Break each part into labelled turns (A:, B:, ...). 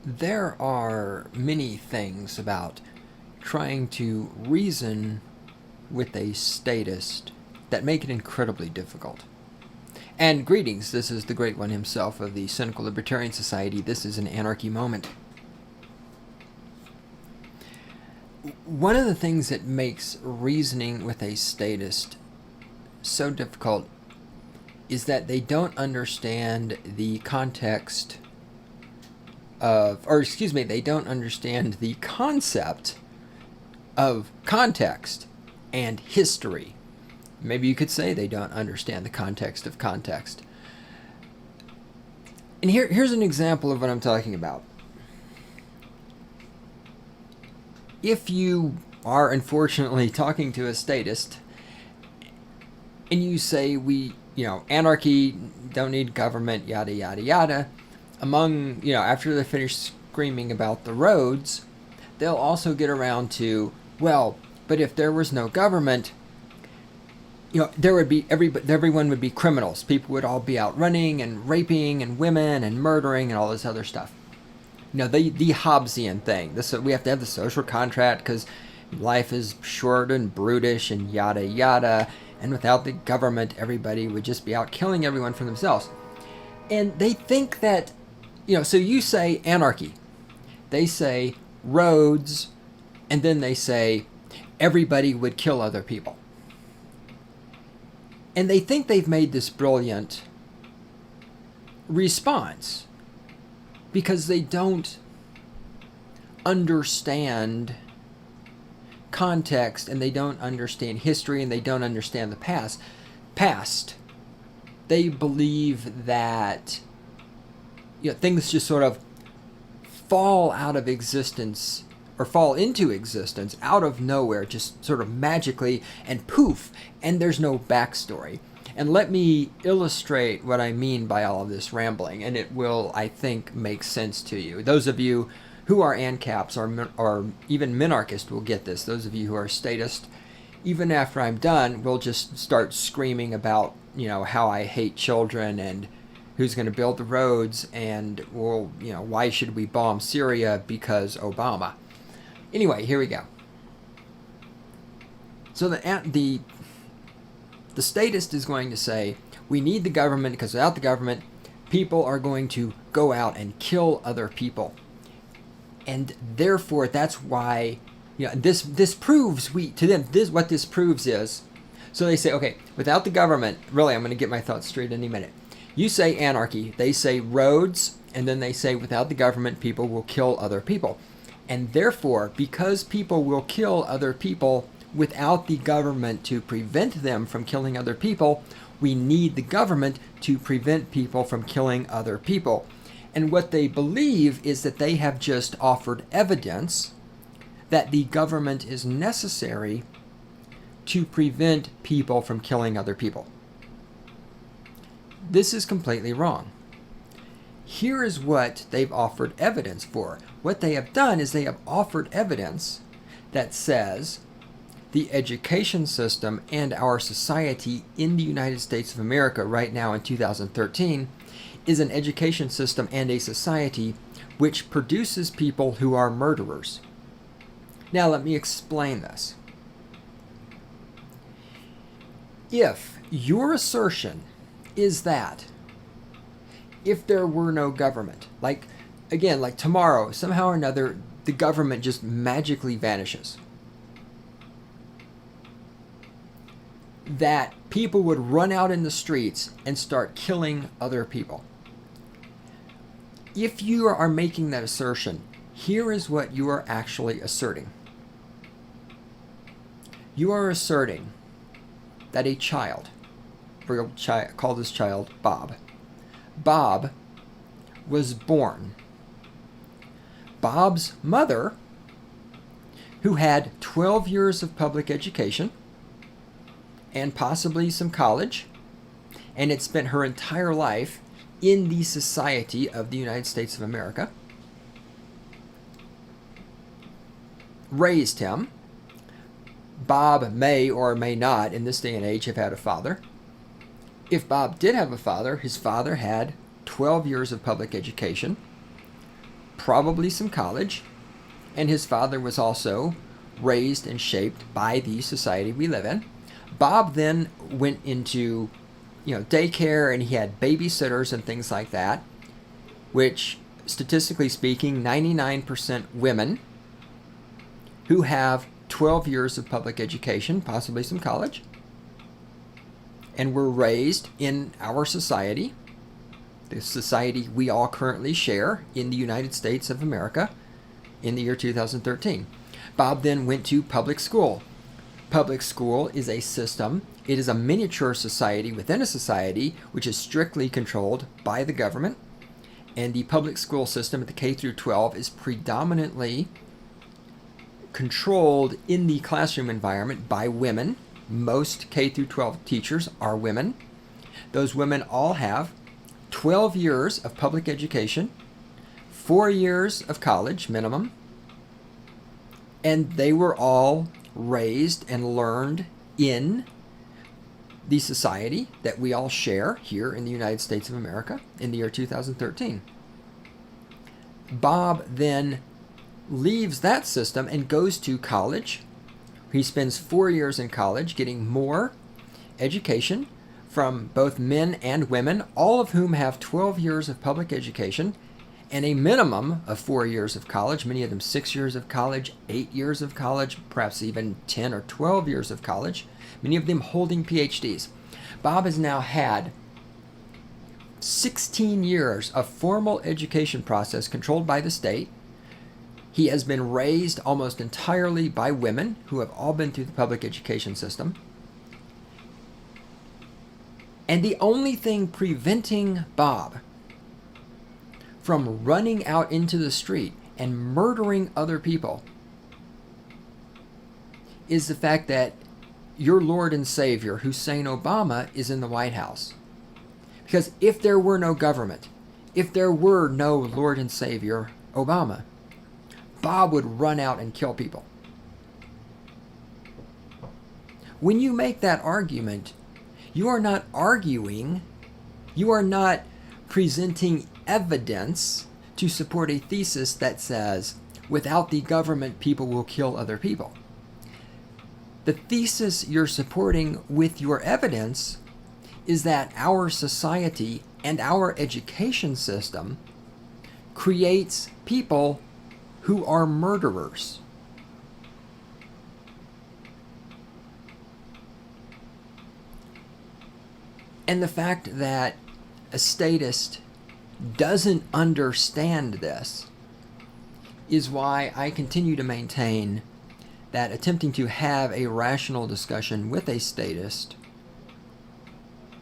A: There are many things about trying to reason with a statist that make it incredibly difficult. And greetings, this is the Great One himself of the Cynical Libertarian Society. This is an Anarchy Moment. One of the things that makes reasoning with a statist so difficult is that they don't understand the context they don't understand the concept of context and history. Maybe you could say they don't understand the context of context. And here's an example of what I'm talking about. If you are unfortunately talking to a statist and you say anarchy, don't need government, yada, yada, yada, after they finish screaming about the roads, they'll also get around to, but if there was no government, everyone would be criminals. People would all be out running and raping and women and murdering and all this other stuff. The Hobbesian thing. We have to have the social contract because life is short and brutish and yada yada. And without the government, everybody would just be out killing everyone for themselves. And they think that, so you say anarchy. They say roads, and then they say everybody would kill other people. And they think they've made this brilliant response because they don't understand context, and they don't understand history, and they don't understand the past. They believe that things just sort of fall out of existence or fall into existence out of nowhere, just sort of magically, and poof, and there's no backstory. And let me illustrate what I mean by all of this rambling, and it will, I think, make sense to you. Those of you who are ANCAPs or even minarchists will get this. Those of you who are statist, even after I'm done, will just start screaming about, how I hate children and who's going to build the roads and, why should we bomb Syria because Obama. Anyway, here we go. So the statist is going to say, we need the government because without the government, people are going to go out and kill other people. And therefore, that's why, this proves what this proves is. So they say, okay, without the government, really, I'm going to get my thoughts straight in a minute. You say anarchy, they say roads, and then they say without the government, people will kill other people. And therefore, because people will kill other people without the government to prevent them from killing other people, we need the government to prevent people from killing other people. And what they believe is that they have just offered evidence that the government is necessary to prevent people from killing other people. This is completely wrong. Here is what they've offered evidence for. What they have done is they have offered evidence that says the education system and our society in the United States of America right now in 2013 is an education system and a society which produces people who are murderers. Now let me explain this. If your assertion is that if there were no government, like tomorrow, somehow or another, the government just magically vanishes, that people would run out in the streets and start killing other people. If you are making that assertion, here is what you are actually asserting. You are asserting that a child, we'll call this child Bob. Bob was born. Bob's mother, who had 12 years of public education and possibly some college, and had spent her entire life in the society of the United States of America, raised him. Bob may or may not, in this day and age, have had a father. If Bob did have a father, his father had 12 years of public education, probably some college, and his father was also raised and shaped by the society we live in. Bob then went into, daycare, and he had babysitters and things like that, which, statistically speaking, 99% women who have 12 years of public education, possibly some college, and were raised in our society, the society we all currently share in the United States of America in the year 2013. Bob then went to public school. Public school is a system. It is a miniature society within a society which is strictly controlled by the government. And the public school system at the K through 12 is predominantly controlled in the classroom environment by women. Most K through 12 teachers are women. Those women all have 12 years of public education, 4 years of college minimum, and they were all raised and learned in the society that we all share here in the United States of America in the year 2013. Bob then leaves that system and goes to college. He spends 4 years in college getting more education from both men and women, all of whom have 12 years of public education and a minimum of 4 years of college, many of them 6 years of college, 8 years of college, perhaps even 10 or 12 years of college, many of them holding PhDs. Bob has now had 16 years of formal education process controlled by the state. He has been raised almost entirely by women who have all been through the public education system. And the only thing preventing Bob from running out into the street and murdering other people is the fact that your Lord and Savior, Hussein Obama, is in the White House. Because if there were no government, if there were no Lord and Savior, Obama, Bob would run out and kill people. When you make that argument, you are not arguing, you are not presenting evidence to support a thesis that says, without the government, people will kill other people. The thesis you're supporting with your evidence is that our society and our education system creates people who are murderers. And the fact that a statist doesn't understand this is why I continue to maintain that attempting to have a rational discussion with a statist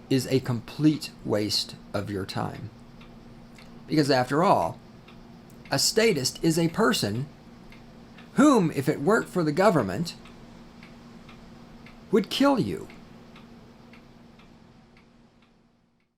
A: is a complete waste of your time. Because after all, a statist is a person whom, if it weren't for the government, would kill you.